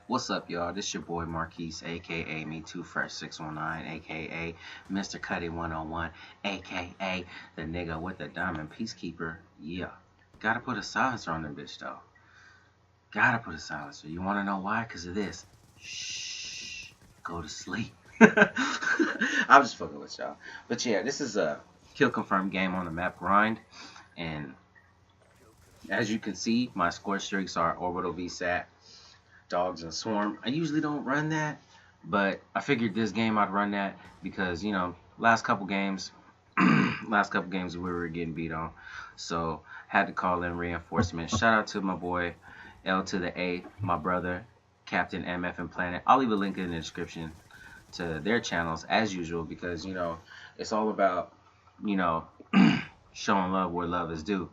What's up, y'all? This your boy Marquise, aka Me Too Fresh 619, aka Mr. Cuddy 101, aka the nigga with the diamond peacekeeper. Yeah, gotta put a silencer on the bitch though. Gotta put a silencer. You wanna know why? Cause of this. Shh. Go to sleep. I'm just fucking with y'all. But yeah, this is a kill confirmed game on the map grind, and as you can see, my score streaks are orbital vsat, dogs and swarm. I usually don't run that, but I figured this game I'd run that because last couple games we were getting beat on, so had to call in reinforcements. Shout out to my boy L to the A, my brother Captain MF and Planet. I'll leave a link in the description to their channels as usual because it's all about showing love where love is due.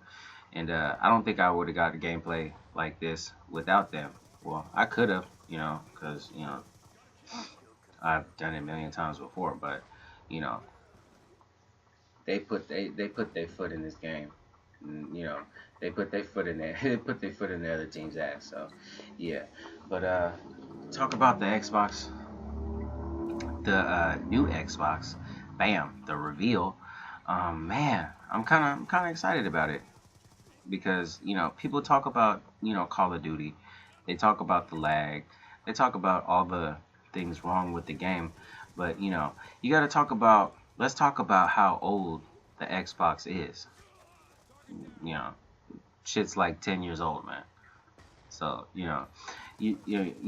And I don't think I would have got the gameplay like this without them. Well, I could have, because I've done it a million times before. But they put their foot in this game. And, they put their foot in there. They put their foot in the other team's ass. So yeah. But talk about the Xbox, the new Xbox. Bam, the reveal. Man, I'm kind of excited about it. Because people talk about Call of Duty, they talk about the lag, they talk about all the things wrong with the game, but you got to talk about, let's talk about how old the Xbox is. Shit's like 10 years old, man. So you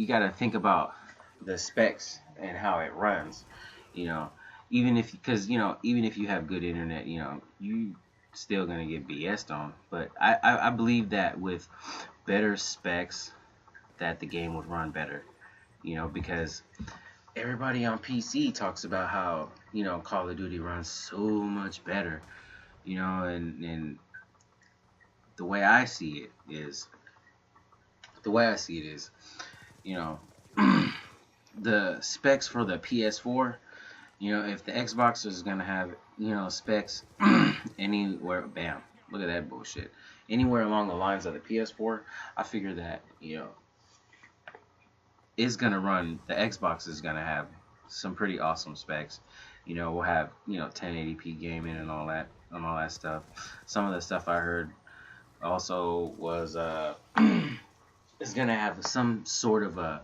got to think about the specs and how it runs. Even if you have good internet, you still gonna get BS'd on. But I believe that with better specs that the game would run better, because everybody on PC talks about how Call of Duty runs so much better, and the way I see it is the specs for the PS4. If the Xbox is gonna have, specs anywhere, bam, look at that bullshit. Anywhere along the lines of the PS4, I figure that, it's gonna run, the Xbox is gonna have some pretty awesome specs. We'll have, 1080p gaming and all that stuff. Some of the stuff I heard also was, it's gonna have some sort of a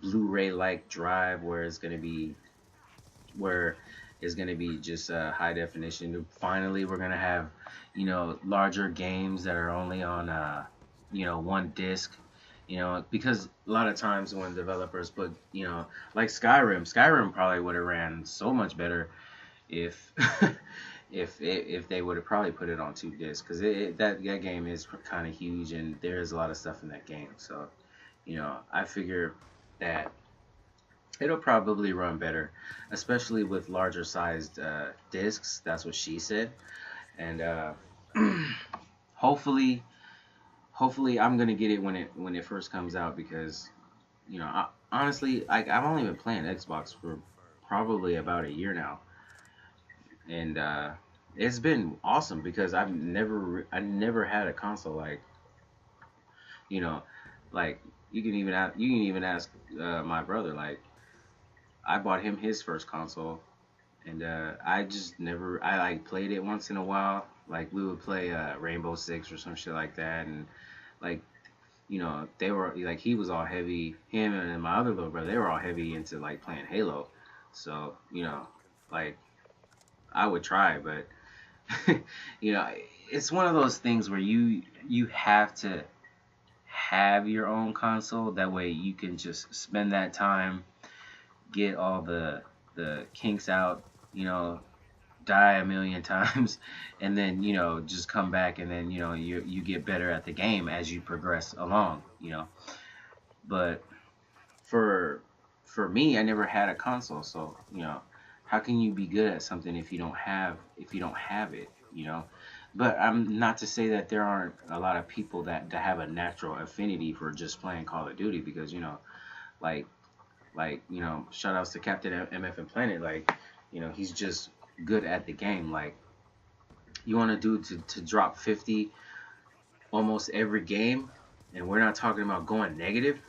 Blu-ray-like drive where it's gonna be just high definition. Finally, we're gonna have larger games that are only on one disc. Because a lot of times when developers put like Skyrim probably would have ran so much better if if they would have probably put it on 2 discs, because that game is kind of huge and there's a lot of stuff in that game. So I figure that it'll probably run better, especially with larger sized discs. That's what she said. And hopefully I'm gonna get it when it first comes out, because honestly, I've only been playing Xbox for probably about a year now, and it's been awesome because I never had a console like you can even ask my brother. Like, I bought him his first console, and I just never. I played it once in a while. Like, we would play Rainbow Six or some shit like that, and like they were like, he was all heavy. Him and my other little brother, they were all heavy into like playing Halo. So like, I would try, but it's one of those things where you have to have your own console. That way you can just spend that time, get all the kinks out, die a million times, and then just come back, and then you get better at the game as you progress along. But for me, I never had a console, so how can you be good at something if you don't have it? But I'm not to say that there aren't a lot of people that have a natural affinity for just playing Call of Duty, because like shout outs to Captain MF and Planet. Like, he's just good at the game. Like, you want a dude to drop 50 almost every game, and we're not talking about going negative.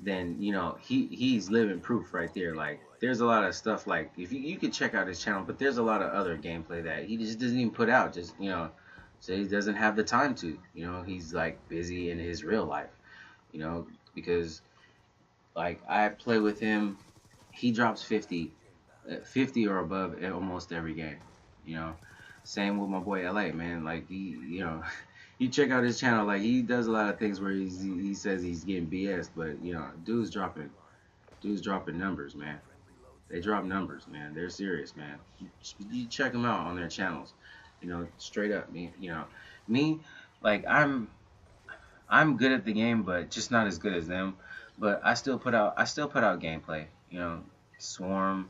then you know he's living proof right there. Like there's a lot of stuff like if you could check out his channel, but there's a lot of other gameplay that he just doesn't even put out. Just you know, so he doesn't have the time to. You know, he's like busy in his real life. You know, because like I play with him, he drops 50 or above in almost every game. You know, same with my boy LA, man. Like he, you know, you check out his channel. Like he does a lot of things where he says he's getting BS, but you know, dude's dropping numbers, man. They drop numbers, man. They're serious, man. You check them out on their channels. You know, straight up, me. You know, me, like I'm good at the game, but just not as good as them. But I still put out gameplay. You know, Swarm,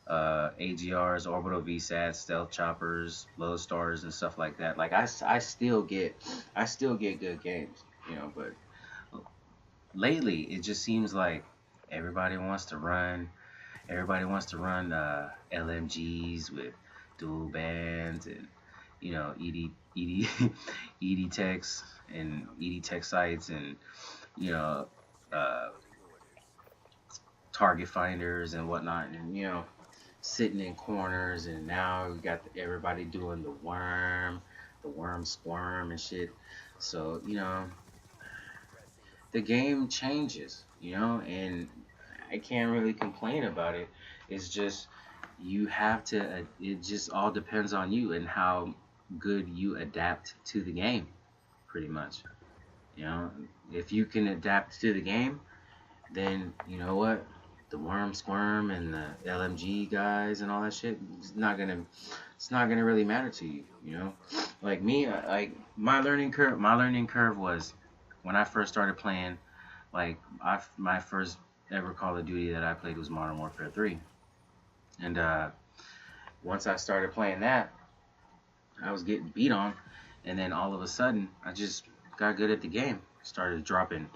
AGRs, orbital vsats, stealth choppers, low stars, and stuff like that. Like I still get good games. You know, but lately it just seems like everybody wants to run. Everybody wants to run LMGs with dual bands and you know ED techs and ED tech sites and you know uh, target finders and whatnot and you know sitting in corners and now we got everybody doing the worm squirm and shit. So you know the game changes, you know, and I can't really complain about it. It's just you have to. It just all depends on you and how good you adapt to the game, pretty much. You know, if you can adapt to the game, then you know what, the worm squirm and the LMG guys and all that shit, it's not gonna really matter to you. You know, like me, like my learning curve was when I first started playing. Like my first ever Call of Duty that I played was Modern Warfare 3, and once I started playing that, I was getting beat on, and then all of a sudden I just got good at the game. Started dropping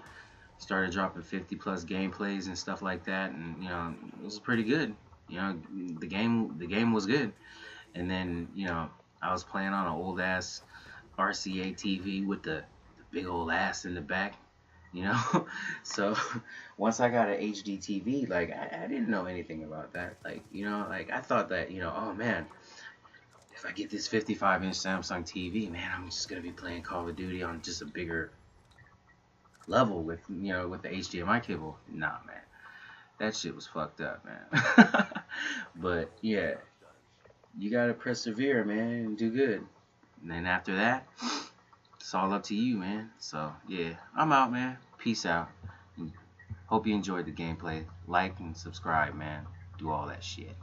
50 plus gameplays and stuff like that, and you know it was pretty good. You know the game was good, and then you know I was playing on an old ass RCA TV with the big old ass in the back, you know. So once I got an HD TV, like I didn't know anything about that. Like you know, like I thought that you know, oh man, if I get this 55-inch Samsung TV, man, I'm just gonna be playing Call of Duty on just a bigger level with you know with the HDMI cable. Nah, man, that shit was fucked up, man. But yeah, you gotta persevere, man, and do good. And then after that, it's all up to you, man. So yeah, I'm out, man. Peace out. Hope you enjoyed the gameplay. Like and subscribe, man. Do all that shit.